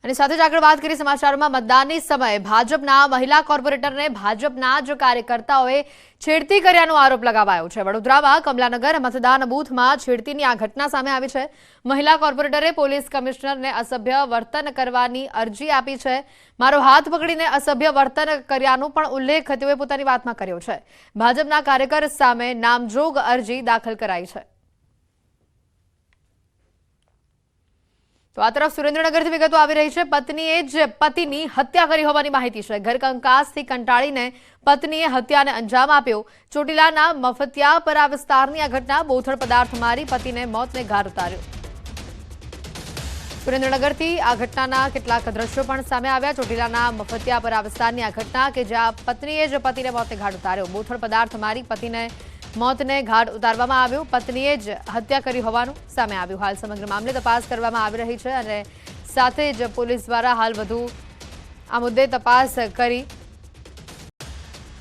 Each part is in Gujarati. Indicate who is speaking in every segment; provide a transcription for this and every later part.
Speaker 1: અને સાથે જ આગળ વાત કરીએ સમાચારમાં મતદાનની સમયે ભાજપના મહિલા કોર્પોરેટરને ભાજપના જ કાર્યકર્તાઓએ છેડતી કર્યાનો આરોપ લગાવાયો છે। વડોદરામાં કમલાનગર મતદાન બૂથમાં છેડતીની આ ઘટના સામે આવી છે। મહિલા કોર્પોરેટરે પોલીસ કમિશનરને અસભ્ય વર્તન કરવાની અરજી આપી છે। મારો હાથ પકડીને અસભ્ય વર્તન કર્યાનો પણ ઉલ્લેખ તેઓએ પોતાની વાતમાં કર્યો છે। ભાજપના કાર્યકર સામે નામજોગ અરજી દાખલ કરાઈ છે। तो आ तरफ सुरेन्द्रनगरथी विगतो आवी रही है। पत्नीए ज पतिनी हत्या करी होवानी माहिती है। घरकंकासथी कंटाळीने पत्नीए हत्याने अंजाम आप्यो। ચોટીલાના મફતિયાપરા વિસ્તારની આ ઘટના બોથડ પદાર્થ મારી પતિને મોતને ઘાટ ઉતાર્યો। સુરેન્દ્રનગરથી આ ઘટનાના કેટલાક દ્રશ્યો પણ સામે આવ્યા। ચોટીલાના મફતિયાપરા વિસ્તારની આ ઘટના કે જ્યાં પત્નીએ જ પતિને મોતને ઘાટ ઉતાર્યો। બોથડ પદાર્થ મારી પતિને મોતને ઘાટ ઉતારવામાં આવ્યો। પત્નીએ જ હત્યા કરી હોવાનું સામે આવ્યું। હાલ સમગ્ર મામલે તપાસ કરવામાં આવી રહી છે અને સાથે જ પોલીસ દ્વારા હાલ વધુ આ મુદ્દે તપાસ કરી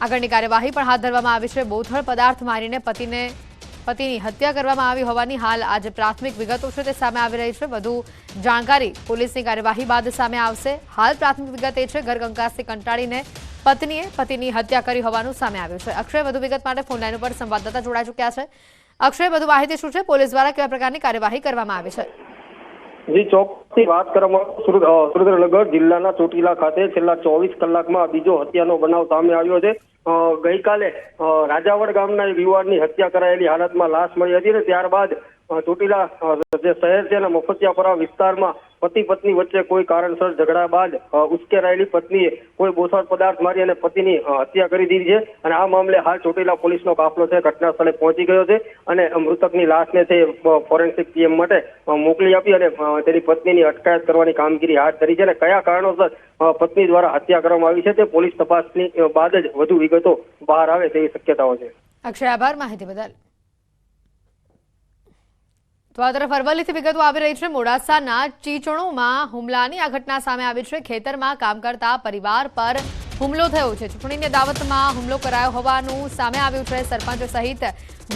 Speaker 1: આગળની કાર્યવાહી પણ હાથ ધરવામાં આવી છે। બોથડ પદાર્થ મારીને પતિની હત્યા કરવામાં આવી હોવાની હાલ આજે પ્રાથમિક વિગતો છે તે સામે આવી રહી છે। વધુ જાણકારી પોલીસની કાર્યવાહી બાદ સામે આવશે। હાલ પ્રાથમિક વિગત એ છે ઘરકંકાસથી કંટાળીને પત્નીએ પતિની હત્યા કરી હોવાનું સામે આવ્યું છે। અક્ષય વધુ વિગત માટે ફોનલાઈન ઉપર સંવાદદાતા જોડાઈ ચૂક્યા છે। અક્ષય, વધુ માહિતી શું છે? પોલીસ દ્વારા કેવા પ્રકારની કાર્યવાહી કરવામાં આવી છે?
Speaker 2: જી, ચોક્કસથી વાત કરવામાં સુરેન્દ્રનગર જિલ્લાના ચોટીલા ખાતે છેલ્લા 24 કલાકમાં બીજો હત્યાનો બનાવ સામે આવ્યો છે। ગઈકાલે રાજાવડ ગામના યુવાનની હત્યા કરાયેલી હાલતમાં લાશ મળી હતી ને ત્યારબાદ ચોટીલા જે શહેર છે અને મફતિયાપરા વિસ્તારમાં પતિ પત્ની વચ્ચે કોઈ કારણસર ઝઘડા બાદ ઉશ્કેરાયેલી પત્નીએ કોઈ બોથડ પદાર્થ મારી અને પતિની હત્યા કરી દીધી છે અને આ મામલે હાલ ચોટીલા પોલીસનો કાફલો છે ઘટના સ્થળે પહોંચી ગયો છે અને મૃતકની લાશને તે ફોરેન્સિક પીએમ માટે મોકલી આપી અને તેની પત્નીની અટકાયત કરવાની કામગીરી હાથ ધરી છે અને કયા કારણોસર પત્ની દ્વારા હત્યા કરવામાં આવી છે તે પોલીસ તપાસની બાદ જ વધુ વિગતો બહાર આવે તેવી શક્યતાઓ છે।
Speaker 1: અક્ષય, આભાર માહિતી બદલ। તો આ તરફ અરવલ્લીથી વિગતો આવી રહી છે। મોડાસાના ચીચણોમાં હુમલાની આ ઘટના સામે આવી છે। ખેતરમાં કામ કરતા પરિવાર પર હુમલો થયો છે। ચૂંટણીની દાવતમાં હુમલો કરાયો હોવાનું સામે આવ્યું છે। સરપંચ સહિત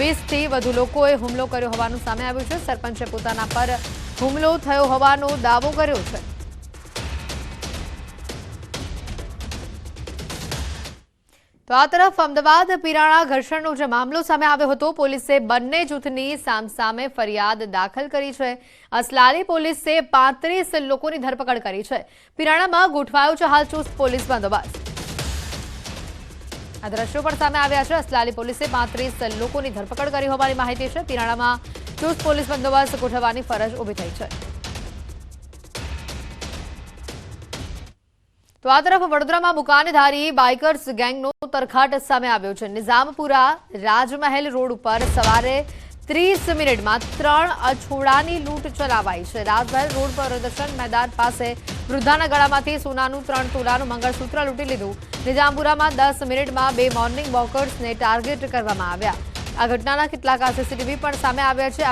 Speaker 1: 20થી વધુ લોકોએ હુમલો કર્યો હોવાનું સામે આવ્યું છે। સરપંચે પોતાના પર હુમલો થયો હોવાનો દાવો કર્યો છે। તો આ તરફ અમદાવાદ પિરાણા ઘર્ષણનો જે મામલો સામે આવ્યો હતો, પોલીસે બંને જૂથની સામસામે ફરિયાદ દાખલ કરી છે। અસલાલી પોલીસે 35 લોકોની ધરપકડ કરી છે। પિરાણામાં ગોઠવાયો છે હાલ ચુસ્ત પોલીસ બંદોબસ્ત। આ દ્રશ્યો પણ સામે આવ્યા છે। અસલાલી પોલીસે 35 લોકોની ધરપકડ કરી હોવાની માહિતી છે। પિરાણામાં ચુસ્ત પોલીસ બંદોબસ્ત ગોઠવવાની ફરજ ઊભી થઈ છે। તો આ તરફ વડોદરામાં બુકાનધારી બાઇકર્સ ગેંગનો તરખાટ સામે આવ્યો છે। નિઝામપુરા રાજમહેલ રોડ ઉપર સવારે 30 મિનિટમાં 3 અછોડાની લૂંટ ચલાવાઈ છે। રાજમહેલ રોડ પર પ્રદર્શન મેદાન પાસે વૃદ્ધાના ગળામાંથી સોનાનું 3 તોલાનું મંગળસૂત્ર લૂંટી લીધું। નિઝામપુરામાં 10 મિનિટમાં 2 મોર્નિંગ વોકર્સને ટાર્ગેટ કરવામાં આવ્યા। આ ઘટનાના કેટલાક સીસીટીવી પણ સામે આવ્યા છે।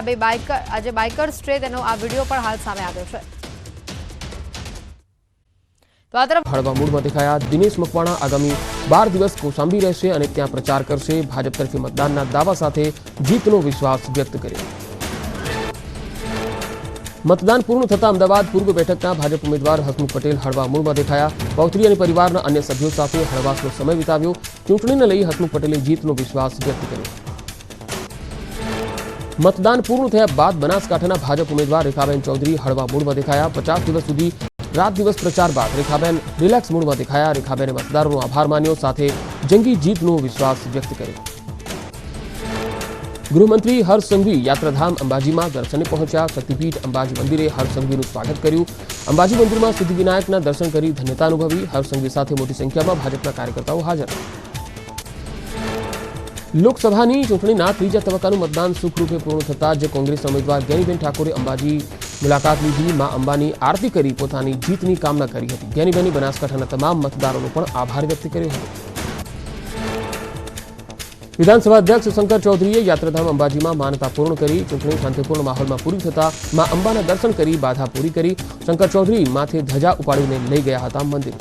Speaker 1: આ જે બાઇકર્સ છે તેનો આ વિડીયો પણ હાલ સામે આવ્યો છે। તો આ તરફ
Speaker 3: હળવા મૂડમાં દેખાયા દિનેશ મકવાણા આગામી 12 દિવસ કૌશાંબી રહેશે અને ત્યાં પ્રચાર કરશે। ભાજપ તરફી મતદાનના દાવા સાથે જીતનો વિશ્વાસ વ્યક્ત કર્યો। મતદાન પૂર્ણ થતા અમદાવાદ પૂર્વ બેઠકના ભાજપ ઉમેદવાર હસમુખ પટેલ હળવા મૂડમાં દેખાયા। પૌત્રી અને પરિવારના અન્ય સભ્યો સાથે હળવાશનો સમય વિતાવ્યો। ચૂંટણીને લઈ હસમુખ પટેલે જીતનો વિશ્વાસ વ્યક્ત કર્યો। મતદાન પૂર્ણ થયા બાદ બનાસકાંઠાના ભાજપ ઉમેદવાર રેખાબેન ચૌધરી હળવા મૂડમાં દેખાયા। 50 દિવસ સુધી રાત દિવસ પ્રચાર બાદ રેખાબેન રિલેક્સ મૂડમાં દેખાયા। રેખાબેને મતદારોનો આભાર માન્યો, સાથે જંગી જીતનો વિશ્વાસ વ્યક્ત કર્યો। ગૃહમંત્રી હર્ષ સંઘવી યાત્રાધામ અંબાજીમાં દર્શને પહોંચ્યા। શક્તિપીઠ અંબાજી મંદિરે હર્ષ સંઘવીનું સ્વાગત કર્યું। અંબાજી મંદિરમાં સિદ્ધિવિનાયકના દર્શન કરી ધન્યતા અનુભવી। હર્ષ સંઘવી સાથે મોટી સંખ્યામાં ભાજપના કાર્યકર્તાઓ હાજર। લોકસભાની ચૂંટણીના ત્રીજા તબક્કાનું મતદાન સુખરૂપે પૂર્ણ થતા જ કોંગ્રેસના ઉમેદવાર જ્ઞાનીબેન ઠાકોરે અંબાજી મુલાકાત લીધી। માં અંબાની આરતી કરી પોતાની જીતની કામના કરી હતી। જ્ઞાનીબેને બનાસકાંઠાના તમામ મતદારોનો પણ આભાર વ્યક્ત કર્યો હતો। વિધાનસભા અધ્યક્ષ શંકર ચૌધરીએ યાત્રાધામ અંબાજીમાં માનતા પૂર્ણ કરી। ચૂંટણી શાંતિપૂર્ણ માહોલમાં પૂરી થતા માં અંબાના દર્શન કરી બાધા પૂરી કરી। શંકર ચૌધરી માથે ધજા ઉપાડીને લઈ ગયા હતા મંદિર।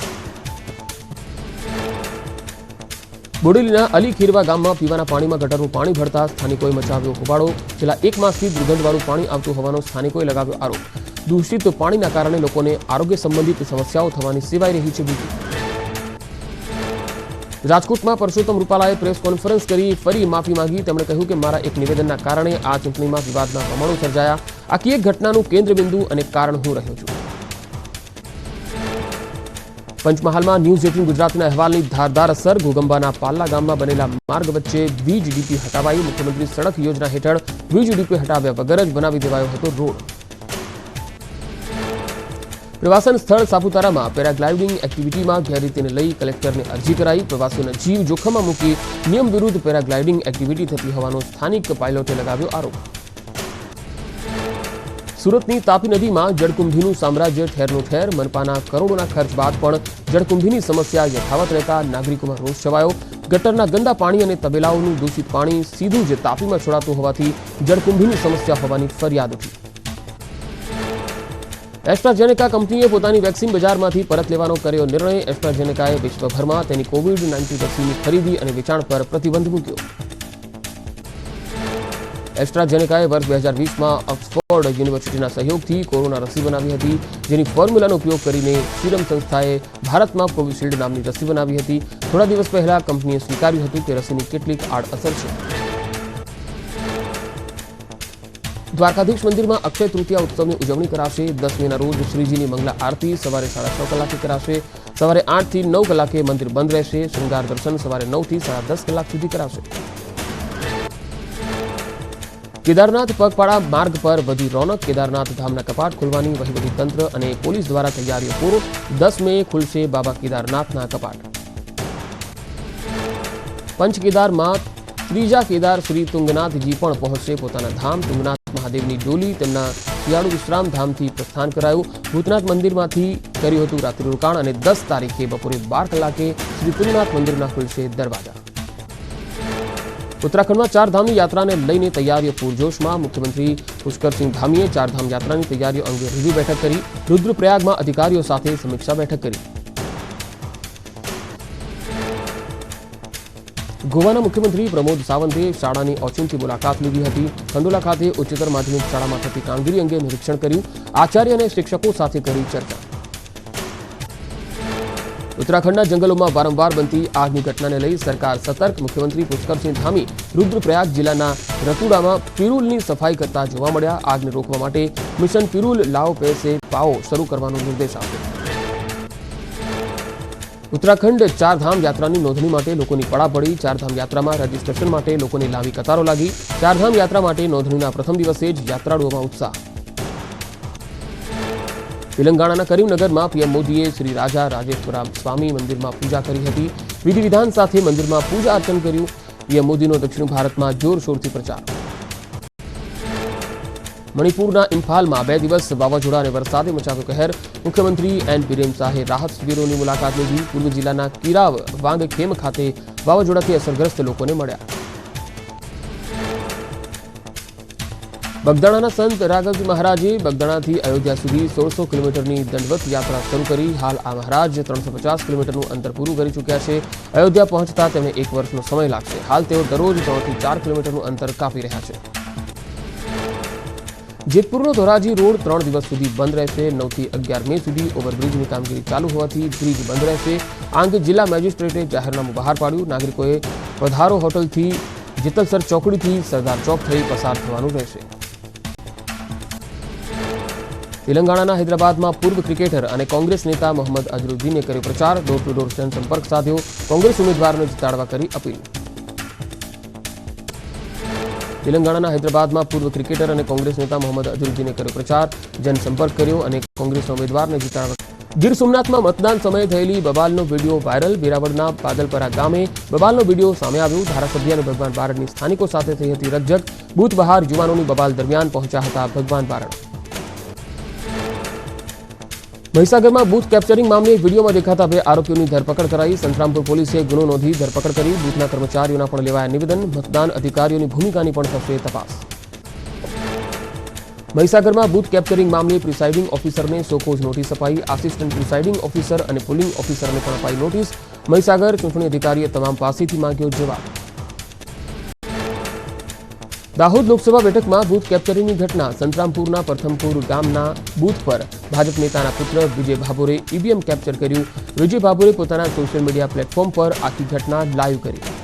Speaker 3: બોડેલીના અલી ખીરવા ગામમાં પીવાના પાણીમાં ગટરનું પાણી ભળતા સ્થાનિકોએ મચાવ્યો હોબાળો. છેલ્લા 1 માસથી દુર્ગંધવાળું પાણી આવતું હોવાનો સ્થાનિકોએ લગાવ્યો આરોપ. દૂષિત પાણીના કારણે લોકોને આરોગ્ય સંબંધિત સમસ્યાઓ થવાની સેવાઈ રહી છે ભીતિ. રાજકોટમાં પરસોત્તમ રૂપાલાએ પ્રેસ કોન્ફરન્સ કરી ફરી માફી માંગી. તેમણે કહ્યું કે મારા એક નિવેદનના કારણે આ ચૂંટણીમાં વિવાદના પ્રમાણો સર્જાયા. આખી એક ઘટનાનું કેન્દ્રબિંદુ અને કારણ હું રહ્યો છું. પંચમહાલમાં ન્યૂઝ 18 ગુજરાતના અહેવાલની ધારદાર અસર. ઘોગંબાના પાલ્લા ગામમાં બનેલા માર્ગ વચ્ચે વીજ ડીપી હટાવાઈ. મુખ્યમંત્રી સડક યોજના હેઠળ વીજ ડીપી હટાવ્યા વગર જ બનાવી દેવાયો હતો રોડ. પ્રવાસન સ્થળ સાપુતારામાં પેરાગ્લાઇડિંગ એક્ટિવિટીમાં ગેરરીતિને લઈ કલેક્ટરને અરજી કરાઈ. પ્રવાસીઓના જીવ જોખમમાં મૂકી નિયમ વિરુદ્ધ પેરાગ્લાઇડિંગ એક્ટિવિટી થતી હોવાનો સ્થાનિક પાયલોટે લગાવ્યો આરોપ. સુરતની તાપી નદીમાં જળકુંભીનું સામ્રાજ્ય ઠેરનું ઠેર. મનપાના કરોડોના ખર્ચ બાદ પણ જળકુંભીની સમસ્યા યથાવત રહેતા નાગરિકોમાં રોષ છવાયો. ગટરના ગંદા પાણી અને તબેલાઓનું દૂષિત પાણી સીધું જ તાપીમાં છોડાતું હોવાથી જળકુંભીની સમસ્યા હોવાની ફરિયાદ ઉઠી. એસ્ટ્રાઝેનેકા કંપનીએ પોતાની વેક્સિન બજારમાંથી પરત લેવાનો કર્યો નિર્ણય. એસ્ટ્રાઝેનેકાએ વિશ્વભરમાં તેની કોવિડ-19 રસીની ખરીદી અને વેચાણ પર પ્રતિબંધ મૂક્યો. એસ્ટ્રાઝેનેકાએ વર્ષ 2020માં ઓક્સફોર્ડ યુનિવર્સિટીના સહયોગથી કોરોના રસી બનાવી હતી, જેની ફોર્મ્યુલાનો ઉપયોગ કરીને સીરમ સંસ્થાએ ભારતમાં કોવિશિલ્ડ નામની રસી બનાવી હતી. થોડા દિવસ પહેલા કંપનીએ સ્વીકાર્યું હતું કે રસીની કેટલીક આડઅસર છે. દ્વારકાધીશ મંદિરમાં અક્ષય તૃતીયા ઉત્સવની ઉજવણી કરાશે. 10 મેના રોજ શ્રીજીની મંગલા આરતી સવારે 6:30 કલાકે કરાશે. સવારે 8 થી 9 કલાકે મંદિર બંધ રહેશે. શૃંગાર દર્શન સવારે 9 થી 10:30 કલાક સુધી કરાશે. કેદારનાથ પગપાળા માર્ગ પર વધી રોનક. કેદારનાથ ધામના કપાટ ખોલવાની વહીવટીતંત્ર અને પોલીસ દ્વારા તૈયારીઓ પૂરો. 10 મે ખુલશે બાબા કેદારનાથના કપાટ. પંચ કેદારમાં ત્રીજા કેદાર શ્રી તુંગનાથજી પણ પહોંચશે પોતાના ધામ. તુંગનાથ મહાદેવની ડોલી તેમના શિયાળુ વિશ્રામ ધામથી પ્રસ્થાન કરાયું. ભૂતનાથ મંદિરમાંથી કર્યું હતું રાત્રિ રોકાણ અને 10 તારીખે બપોરે 12 કલાકે શ્રી તુંગનાથ મંદિરના ખુલશે દરવાજા. ઉત્તરાખંડમાં ચારધામની યાત્રાને લઈને તૈયારીઓ પૂરજોશમાં. મુખ્યમંત્રી પુષ્કરસિંહ ધામીએ ચારધામ યાત્રાની તૈયારીઓ અંગે રિવ્યુ બેઠક કરી. રુદ્રપ્રયાગમાં અધિકારીઓ સાથે સમીક્ષા બેઠક કરી. ગોવાના મુખ્યમંત્રી પ્રમોદ સાવંતે શાળાની ઓચિંતી મુલાકાત લીધી હતી. ખંડોલા ખાતે ઉચ્ચતર માધ્યમિક શાળામાં થતી કામગીરી અંગે નિરીક્ષણ કર્યું. આચાર્ય અને શિક્ષકો સાથે કરી ચર્ચા. ઉત્તરાખંડના જંગલોમાં વારંવાર બનતી આગની ઘટનાને લઈ સરકાર સતર્ક. મુખ્યમંત્રી પુષ્કરસિંહ ધામી રુદ્રપ્રયાગ જિલ્લાના રતુડામાં પિરુલની સફાઈ કરતા જોવા મળ્યા. આગને રોકવા માટે મિશન પિરુલ લાઓ પૈસે પાઓ શરૂ કરવાનો નિર્દેશ આપ્યો. ઉત્તરાખંડ ચારધામ યાત્રાની નોંધણી માટે લોકોની પડાપડી. ચારધામ યાત્રામાં રજીસ્ટ્રેશન માટે લોકોની લાંબી કતારો લાગી. ચારધામ યાત્રા માટે નોંધણીના પ્રથમ દિવસે જ યાત્રાળુઓમાં ઉત્સાહ. તેલંગાણાના કરીમનગરમાં પીએમ મોદીએ શ્રી રાજા રાજેશ્વરા સ્વામી મંદિરમાં પૂજા કરી હતી. વિધિ વિધાન સાથે મંદિરમાં પૂજા અર્ચન કર્યું. પીએમ મોદીનો દક્ષિણ ભારતમાં જોરશોરથી પ્રચાર. મણિપુરના ઇમ્ફાલમાં 2 દિવસ વાવાઝોડા અને વરસાદે મચાવ્યો કહેર. મુખ્યમંત્રી એન બિરેન શાહે રાહત શિબિરોની મુલાકાત લીધી. પૂર્વ જિલ્લાના કિરાવ વાંગખેમ ખાતે વાવાઝોડાથી અસરગ્રસ્ત લોકોને મળ્યા. બગદાણાના સંત રાઘવજી મહારાજે બગદાણાથી અયોધ્યા સુધી 1600 કિલોમીટરની દંડવત યાત્રા શરૂ કરી. હાલ આ મહારાજ 350 કિલોમીટરનું અંતર પૂરું કરી ચૂક્યા છે. અયોધ્યા પહોંચતા તેમને 1 વર્ષનો સમય લાગશે. હાલ તેઓ દરરોજ 3 થી 4 કિલોમીટરનું અંતર કાપી રહ્યા છે. જેતપુરનો ધોરાજી રોડ 3 દિવસ સુધી બંધ રહેશે. 9 થી 11 મે સુધી ઓવરબ્રિજની કામગીરી ચાલુ હોવાથી બ્રિજ બંધ રહેશે. આ અંગે જિલ્લા મેજિસ્ટ્રેટે જાહેરનામું બહાર પાડ્યું. નાગરિકોએ પધારો હોટલથી જેતલસર ચોકડીથી સરદાર ચોક થઈ પસાર થવાનું રહેશે. તેલંગાણાના હૈદરાબાદમાં પૂર્વ ક્રિકેટર અને કોંગ્રેસ નેતા મોહમ્મદ અઝરુદ્દીને કર્યો પ્રચાર. ડોર ટુ ડોર સંપર્ક સાધ્યો. કોંગ્રેસ ઉમેદવારને જીતાડવા કરી અપીલ. તેલંગાણાના હૈદરાબાદમાં પૂર્વ ક્રિકેટર અને કોંગ્રેસ નેતા મોહમ્મદ અઝરુદ્દીને કર્યો પ્રચાર. જનસંપર્ક કર્યો અને કોંગ્રેસના ઉમેદવારને જીતાડવા. ગીર સોમનાથમાં મતદાન સમયે થયેલી બબાલનો વિડીયો વાયરલ. વેરાવળના પાદલપરા ગામે બબાલનો વિડીયો સામે આવ્યો. ધારાસભ્ય અને ભગવાન બારડની સ્થાનિકો સાથે થઈ હતી રકઝક. બૂથ બહાર યુવાનોની બબાલ દરમિયાન પહોંચ્યા હતા ભગવાન બારડ. મહીસાગરમાં બૂથ કેપ્ચરિંગ મામલે વિડીયોમાં દેખાતા 2 આરોપીઓની ધરપકડ કરાઈ. સંતરામપુર પોલીસે ગુનો નોંધી ધરપકડ કરી. બૂથના કર્મચારીઓના પણ લેવાયા નિવેદન. મતદાન અધિકારીઓની ભૂમિકાની પણ થશે તપાસ. મહીસાગરમાં બૂથ કેપ્ચરિંગ મામલે પ્રિસાઇડિંગ ઓફિસરને સોકોઝ નોટિસ અપાઈ. આસિસ્ટન્ટ પ્રિસાઇડિંગ ઓફિસર અને પોલિંગ ઓફિસરને પણ અપાઈ નોટિસ. મહીસાગર ચૂંટણી અધિકારીએ તમામ પાસેથી માંગ્યો જવાબ. દાહોદ લોકસભા બેઠકમાં બૂથ કેપ્ચરિંગની ઘટના. સંતરામપુરના પ્રથમપુર ગામના બૂથ પર ભાજપ નેતાના પુત્ર વિજય ભાભોરે ઈવીએમ કેપ્ચર કર્યું. વિજય ભાભોરે પોતાના સોશિયલ મીડિયા પ્લેટફોર્મ પર આખી ઘટના લાઈવ કરી.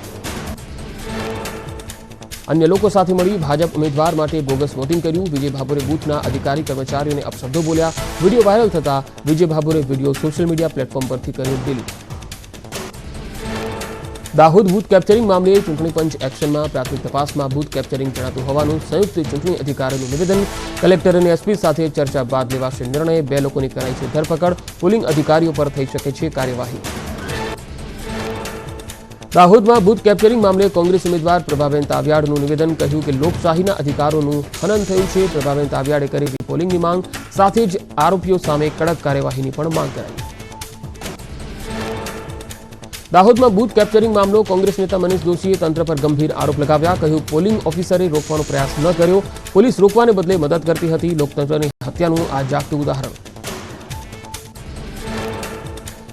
Speaker 3: અન્ય લોકો સાથે મળી ભાજપ ઉમેદવાર માટે બોગસ વોટિંગ કર્યું. વિજય ભાભોરે બૂથના અધિકારી કર્મચારીઓને અપશબ્દો બોલ્યા. વિડીયો વાયરલ થતા વિજય ભાભોરે વિડીયો સોશિયલ મીડિયા પ્લેટફોર્મ પરથી કર્યો ડિલીટ. દાહોદ બૂથ કેપ્ચરિંગ મામલે ચૂંટણી પંચ એક્શનમાં. પ્રાથમિક તપાસમાં બૂથ કેપ્ચરિંગ જણાતું હોવાનું સંયુક્ત ચૂંટણી અધિકારીનું નિવેદન. કલેક્ટર અને એસપી સાથે ચર્ચા બાદ લેવાશે નિર્ણય. 2 લોકોની કરાઈ છે ધરપકડ. પોલિંગ અધિકારીઓ પર થઈ શકે છે કાર્યવાહી. દાહોદમાં બૂથ કેપ્ચરિંગ મામલે કોંગ્રેસ ઉમેદવાર પ્રભાબેન તાવિયાડનું નિવેદન. કહ્યું કે લોકશાહીના અધિકારોનું હનન થયું છે. પ્રભાબેન તાવિયાડે કરેલી પોલિંગની માંગ સાથે જ આરોપીઓ સામે કડક કાર્યવાહીની પણ માંગ કરાઈ. દાહોદમાં બૂથ કેપ્ચરિંગ મામલો. કોંગ્રેસ નેતા મનીષ દોશીએ તંત્ર પર ગંભીર આરોપ લગાવ્યા. કહ્યું પોલિંગ ઓફિસરે રોકવાનો પ્રયાસ ન કર્યો. પોલીસ રોકવાને બદલે મદદ કરતી હતી. લોકતંત્રની હત્યાનું આ જાગતું ઉદાહરણ.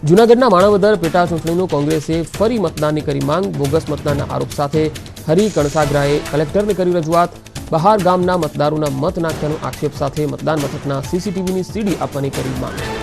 Speaker 3: જૂનાગઢના માણાવદર પેટા ચૂંટણીનું કોંગ્રેસે ફરી મતદાનની કરી માંગ. બોગસ મતદાનના આરોપ સાથે હરી કણસાગરાએ કલેક્ટરને કરી રજૂઆત. બહાર ગામના મતદારોના મત નાખ્યાનો આક્ષેપ સાથે મતદાન મથકના સીસીટીવીની સીડી આપવાની કરી માંગ.